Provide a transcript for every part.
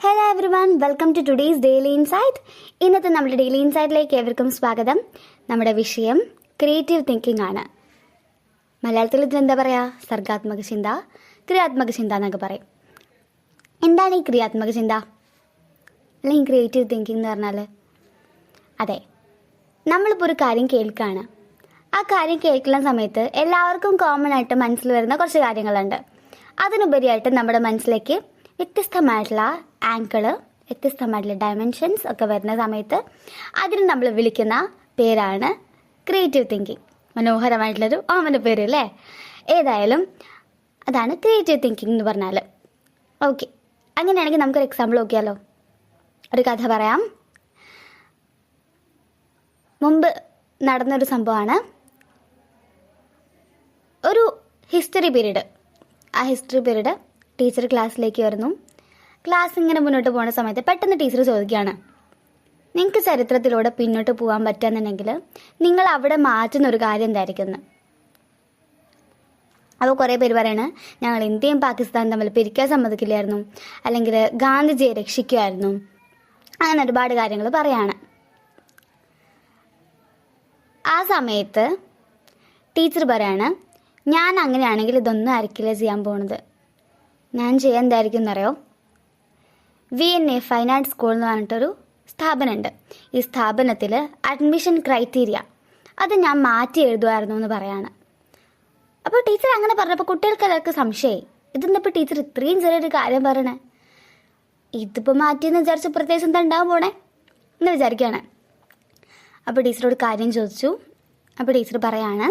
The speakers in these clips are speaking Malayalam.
Hello everyone, welcome to today's daily insight. ഇന്നത്തെ നമ്മുടെ ഡെയിലി ഇൻസൈറ്റിലേക്ക് ഏവർക്കും സ്വാഗതം. നമ്മുടെ വിഷയം ക്രിയേറ്റീവ് തിങ്കിങ് ആണ്. മലയാളത്തിൽ ഇതിനെന്താ പറയുക? സർഗാത്മക ചിന്ത, ക്രിയാത്മക ചിന്ത എന്നൊക്കെ പറയും. എന്താണ് ഈ ക്രിയാത്മക ചിന്ത അല്ലെങ്കിൽ ക്രിയേറ്റീവ് തിങ്കിങ് എന്ന് പറഞ്ഞാൽ? അതെ, നമ്മളിപ്പോൾ ഒരു കാര്യം കേൾക്കുകയാണ്. ആ കാര്യം കേൾക്കുന്ന സമയത്ത് എല്ലാവർക്കും കോമൺ ആയിട്ട് മനസ്സിൽ വരുന്ന കുറച്ച് കാര്യങ്ങളുണ്ട്. അതിനുപരിയായിട്ട് നമ്മുടെ മനസ്സിലേക്ക് വ്യത്യസ്തമായിട്ടുള്ള ആംഗിള്, വ്യത്യസ്തമായിട്ടുള്ള ഡയമെൻഷൻസ് ഒക്കെ വരുന്ന സമയത്ത് അതിന് നമ്മൾ വിളിക്കുന്ന പേരാണ് ക്രിയേറ്റീവ് തിങ്കിങ്. മനോഹരമായിട്ടുള്ളൊരു ഓമന പേര് അല്ലേ? ഏതായാലും അതാണ് ക്രിയേറ്റീവ് തിങ്കിങ് എന്ന് പറഞ്ഞാൽ. ഓക്കെ, അങ്ങനെയാണെങ്കിൽ നമുക്കൊരു എക്സാമ്പിൾ നോക്കിയാലോ? ഒരു കഥ പറയാം. മുമ്പ് നടന്നൊരു സംഭവമാണ്. ഒരു ഹിസ്റ്ററി പീരീഡ്. ആ ഹിസ്റ്ററി പീരീഡ് ടീച്ചർ ക്ലാസ്സിലേക്ക് വരുന്നു. ക്ലാസ് ഇങ്ങനെ മുന്നോട്ട് പോകുന്ന സമയത്ത് പെട്ടെന്ന് ടീച്ചർ ചോദിക്കുകയാണ്, നിങ്ങൾക്ക് ചരിത്രത്തിലൂടെ പിന്നോട്ട് പോകാൻ പറ്റുകയെന്നുണ്ടെങ്കിൽ നിങ്ങൾ അവിടെ മാറ്റുന്ന ഒരു കാര്യം എന്തായിരിക്കും? അപ്പോൾ കുറേ പേര് പറയണ, ഞങ്ങൾ ഇന്ത്യയും പാകിസ്ഥാനും തമ്മിൽ പിരിക്കാൻ സമ്മതിക്കില്ലായിരുന്നു, അല്ലെങ്കിൽ ഗാന്ധിജിയെ രക്ഷിക്കുമായിരുന്നു, അങ്ങനെ ഒരുപാട് കാര്യങ്ങൾ പറയാണ്. ആ സമയത്ത് ടീച്ചർ പറയാണ്, ഞാൻ അങ്ങനെയാണെങ്കിൽ ഇതൊന്നും ആയിരിക്കില്ല ചെയ്യാൻ പോകുന്നത്. ഞാൻ ചെയ്യാൻ എന്തായിരിക്കും എന്നറിയോ? VNA ഫൈൻ ആർട്സ് സ്കൂൾ എന്ന് പറഞ്ഞിട്ടൊരു സ്ഥാപനമുണ്ട്. ഈ സ്ഥാപനത്തിൽ അഡ്മിഷൻ ക്രൈറ്റീരിയ അത് ഞാൻ മാറ്റി എഴുതുമായിരുന്നു എന്ന് പറയാണ്. അപ്പോൾ ടീച്ചർ അങ്ങനെ പറഞ്ഞപ്പോൾ കുട്ടികൾക്ക് എല്ലാവർക്കും സംശയമായി, ഇതെന്തപ്പോൾ ടീച്ചർ ഇത്രയും ചെറിയൊരു കാര്യം പറയണേ, ഇതിപ്പോൾ മാറ്റിയെന്ന് വിചാരിച്ച് പ്രത്യേകിച്ച് എന്താ ഉണ്ടാകാൻ പോണേ എന്ന് വിചാരിക്കുകയാണ്. അപ്പോൾ ടീച്ചറോട് കാര്യം ചോദിച്ചു. അപ്പോൾ ടീച്ചർ പറയാണ്,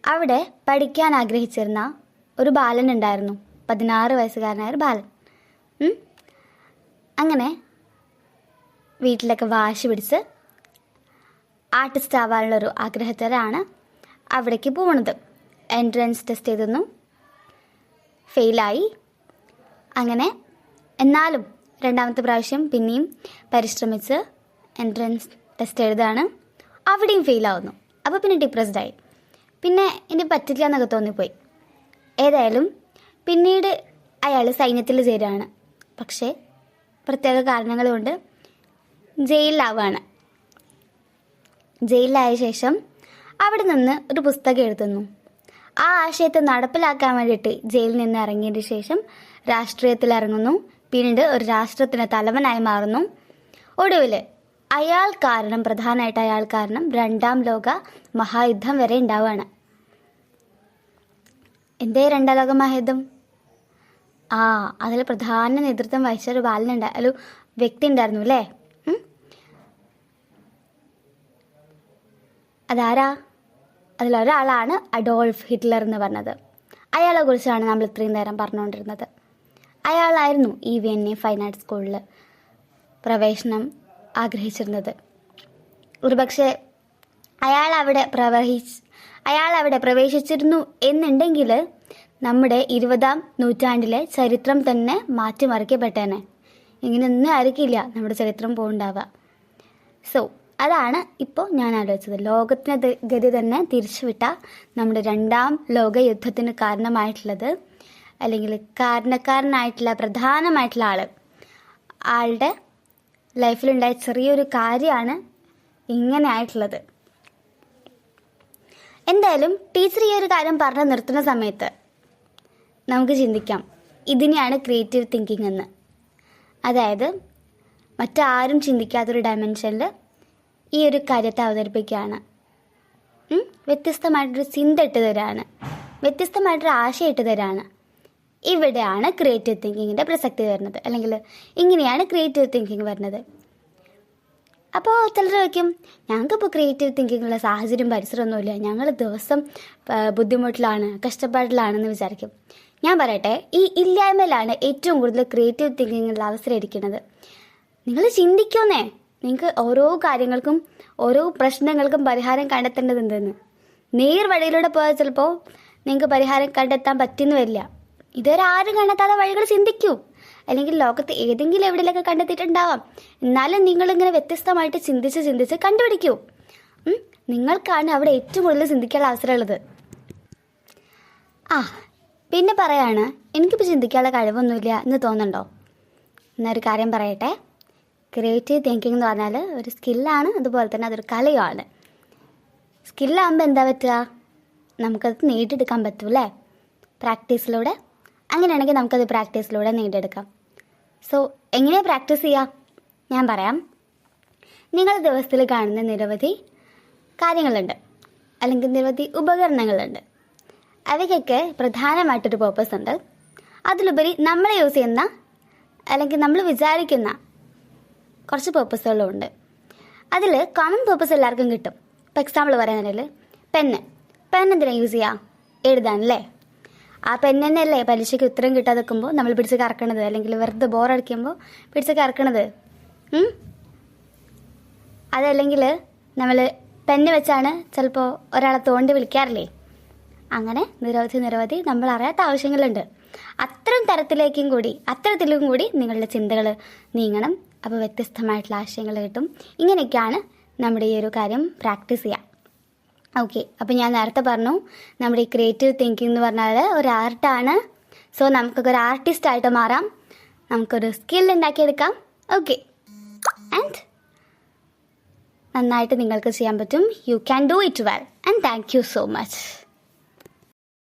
അവിടെ പഠിക്കാൻ ആഗ്രഹിച്ചിരുന്ന ഒരു ബാലൻ ഉണ്ടായിരുന്നു, 16 വയസ്സുകാരനായ ഒരു ബാലൻ. അങ്ങനെ വീട്ടിലൊക്കെ വാശി പിടിച്ച് ആർട്ടിസ്റ്റ് ആവാനുള്ളൊരു ആഗ്രഹത്തിലാണ് അവിടേക്ക് പോകുന്നത്. എൻട്രൻസ് ടെസ്റ്റ് ചെയ്തിരുന്നു, ഫെയിലായി. അങ്ങനെ എന്നാലും രണ്ടാമത്തെ പ്രാവശ്യം പിന്നെയും പരിശ്രമിച്ച് എൻട്രൻസ് ടെസ്റ്റ് എഴുതാണ്. അവിടെയും ഫെയിലാവുന്നു. അപ്പോൾ പിന്നെ ഡിപ്രസ്ഡായി. പിന്നെ ഇനി പറ്റില്ല എന്നൊക്കെ തോന്നിപ്പോയി. ഏതായാലും പിന്നീട് അയാൾ സൈന്യത്തിൽ ചേരുകയാണ്. പക്ഷേ പ്രത്യേക കാരണങ്ങൾ കൊണ്ട് ജയിലിലാവുകയാണ്. ജയിലിലായ ശേഷം അവിടെ നിന്ന് ഒരു പുസ്തകം എഴുതുന്നു. ആ ആശയത്തെ നടപ്പിലാക്കാൻ വേണ്ടിയിട്ട് ജയിലിൽ നിന്ന് ഇറങ്ങിയതിന് ശേഷം രാഷ്ട്രീയത്തിൽ ഇറങ്ങുന്നു. പിന്നീട് ഒരു രാഷ്ട്രത്തിന് തലവനായി മാറുന്നു. ഒടുവിൽ പ്രധാനമായിട്ട് അയാൾ കാരണം 2ാം ലോക മഹായുദ്ധം വരെ ഉണ്ടാവുകയാണ്. എന്തേ 2ാം ലോക മഹായുദ്ധം? അതിൽ പ്രധാന നേതൃത്വം വഹിച്ച ഒരു ഒരു വ്യക്തി ഉണ്ടായിരുന്നു അല്ലേ? അതാരാ? അതിലൊരാളാണ് അഡോൾഫ് ഹിറ്റ്ലർ എന്ന് പറഞ്ഞത്. അയാളെ കുറിച്ചാണ് നമ്മൾ ഇത്രയും നേരം പറഞ്ഞുകൊണ്ടിരുന്നത്. അയാളായിരുന്നു ഈ VNA ഫൈൻ ആർട്സ് സ്കൂളിൽ പ്രവേശനം ആഗ്രഹിച്ചിരുന്നത്. ഒരുപക്ഷെ അയാൾ അവിടെ പ്രവേശിച്ചിരുന്നു എന്നുണ്ടെങ്കിൽ നമ്മുടെ 20ാം നൂറ്റാണ്ടിലെ ചരിത്രം തന്നെ മാറ്റിമറിക്കപ്പെട്ടേനെ. ഇങ്ങനെയൊന്നും ആയിരിക്കില്ല നമ്മുടെ ചരിത്രം പോകണ്ടാവുക. സോ അതാണ് ഇപ്പോൾ ഞാൻ ആലോചിച്ചത്. ലോകത്തിൻ്റെ ഗതി തന്നെ തിരിച്ചുവിട്ട നമ്മുടെ 2ാം ലോക യുദ്ധത്തിന് കാരണമായിട്ടുള്ളത്, അല്ലെങ്കിൽ കാരണക്കാരനായിട്ടുള്ള പ്രധാനമായിട്ടുള്ള ആളുടെ ലൈഫിലുണ്ടായ ചെറിയൊരു കാര്യമാണ് ഇങ്ങനെ ആയിട്ടുള്ളത്. എന്തായാലും ടീച്ചർ ഈ ഒരു കാര്യം പറഞ്ഞ് നിർത്തുന്ന സമയത്ത് നമുക്ക് ചിന്തിക്കാം, ഇതിനെയാണ് ക്രിയേറ്റീവ് തിങ്കിങ് എന്ന്. അതായത് മറ്റാരും ചിന്തിക്കാത്തൊരു ഡയമെൻഷനിൽ ഈ ഒരു കാര്യത്തെ അവതരിപ്പിക്കുകയാണ്. വ്യത്യസ്തമായിട്ടൊരു ചിന്ത ഇട്ട് തരാണ്, വ്യത്യസ്തമായിട്ടൊരു ആശയം ഇട്ട് തരാണ്. ഇവിടെയാണ് ക്രിയേറ്റീവ് തിങ്കിങ്ങിൻ്റെ പ്രസക്തി വരുന്നത്, അല്ലെങ്കിൽ ഇങ്ങനെയാണ് ക്രിയേറ്റീവ് തിങ്കിങ് വരുന്നത്. അപ്പോൾ ചിലർ ചോദിക്കും, ഞങ്ങൾക്കിപ്പോൾ ക്രിയേറ്റീവ് തിങ്കിങ്ങുള്ള സാഹചര്യം പരിസരമൊന്നുമില്ല, ഞങ്ങൾ ദിവസം ബുദ്ധിമുട്ടിലാണ്, കഷ്ടപ്പാടിലാണെന്ന് വിചാരിക്കും. ഞാൻ പറയട്ടെ, ഈ ഇല്ലായ്മയിലാണ് ഏറ്റവും കൂടുതൽ ക്രിയേറ്റീവ് തിങ്കിങ്ങിനുള്ള അവസരം ഇരിക്കുന്നത്. നിങ്ങൾ ചിന്തിക്കുന്നേ, നിങ്ങൾക്ക് ഓരോ കാര്യങ്ങൾക്കും ഓരോ പ്രശ്നങ്ങൾക്കും പരിഹാരം കണ്ടെത്തേണ്ടത് എന്തെന്ന്. നേർവഴിയിലൂടെ പോയാൽ ചിലപ്പോൾ നിങ്ങൾക്ക് പരിഹാരം കണ്ടെത്താൻ പറ്റുന്നു വരില്ല. ഇതുവരെ ആരും കണ്ടെത്താത്ത വഴികൾ ചിന്തിക്കൂ. അല്ലെങ്കിൽ ലോകത്ത് ഏതെങ്കിലും എവിടെയൊക്കെ കണ്ടെത്തിയിട്ടുണ്ടാവാം. എന്നാലും നിങ്ങളിങ്ങനെ വ്യത്യസ്തമായിട്ട് ചിന്തിച്ച് കണ്ടുപിടിക്കൂ. നിങ്ങൾക്കാണ് അവിടെ ഏറ്റവും കൂടുതൽ ചിന്തിക്കാനുള്ള അവസരമുള്ളത്. പിന്നെ പറയാണ് എനിക്കിപ്പോൾ ചിന്തിക്കാനുള്ള കഴിവൊന്നുമില്ല എന്ന് തോന്നുന്നുണ്ടോ? എന്നൊരു കാര്യം പറയട്ടെ. ക്രിയേറ്റീവ് തിങ്കിങ് എന്ന് പറഞ്ഞാൽ ഒരു സ്കില്ലാണ്, അതുപോലെ തന്നെ അതൊരു കലയുമാണ്. സ്കില്ലാകുമ്പോൾ എന്താ പറ്റുക? നമുക്കത് നേടിയെടുക്കാൻ പറ്റൂല്ലേ പ്രാക്ടീസിലൂടെ. അങ്ങനെയാണെങ്കിൽ നമുക്കത് പ്രാക്ടീസിലൂടെ നേടിയെടുക്കാം. സോ എങ്ങനെയാണ് പ്രാക്ടീസ് ചെയ്യുക? ഞാൻ പറയാം. നിങ്ങൾ ദിവസത്തിൽ കാണുന്ന നിരവധി കാര്യങ്ങളുണ്ട്, അല്ലെങ്കിൽ നിരവധി ഉപകരണങ്ങളുണ്ട്. അവയ്ക്കൊക്കെ പ്രധാനമായിട്ടൊരു പേർപ്പസ് ഉണ്ട്. അതിലുപരി നമ്മൾ യൂസ് ചെയ്യുന്ന അല്ലെങ്കിൽ നമ്മൾ വിചാരിക്കുന്ന കുറച്ച് പേർപ്പസുകളും ഉണ്ട്. അതിൽ കോമൺ പേർപ്പസ് എല്ലാവർക്കും കിട്ടും. ഇപ്പോൾ എക്സാമ്പിൾ പറയുന്നതിൽ പെന്ന് എന്തിനാണ് യൂസ് ചെയ്യുക? എഴുതാനല്ലേ. ആ പെന്ന് തന്നെയല്ലേ പരീക്ഷയ്ക്ക് ഉത്തരം കിട്ടാതെ വെക്കുമ്പോൾ നമ്മൾ പിടിച്ച് കറക്കണത്, അല്ലെങ്കിൽ വെറുതെ ബോറടിക്കുമ്പോൾ പിടിച്ച് കറക്കണത്. അതല്ലെങ്കിൽ നമ്മൾ പെന്ന് വെച്ചാണ് ചിലപ്പോൾ ഒരാളെ തോണ്ടി വിളിക്കാറില്ലേ. അങ്ങനെ നിരവധി നമ്മൾ അറിയാത്ത ആവശ്യങ്ങളുണ്ട്. അത്തരത്തിലും കൂടി നിങ്ങളുടെ ചിന്തകൾ നീങ്ങണം. അപ്പോൾ വ്യത്യസ്തമായിട്ടുള്ള ആശയങ്ങൾ കിട്ടും. ഇങ്ങനെയൊക്കെയാണ് നമ്മുടെ ഈ ഒരു കാര്യം പ്രാക്ടീസ് ചെയ്യുക. ഓക്കെ, അപ്പോൾ ഞാൻ നേരത്തെ പറഞ്ഞു നമ്മുടെ ഈ ക്രിയേറ്റീവ് തിങ്കിങ് എന്ന് പറഞ്ഞാൽ ഒരു ആർട്ടാണ്. സോ നമുക്കൊക്കെ ഒരു ആർട്ടിസ്റ്റായിട്ട് മാറാം, നമുക്കൊരു സ്കിൽ ഉണ്ടാക്കിയെടുക്കാം. ഓക്കെ, ആൻഡ് നന്നായിട്ട് നിങ്ങൾക്ക് ചെയ്യാൻ പറ്റും. You can do it well and thank you so much.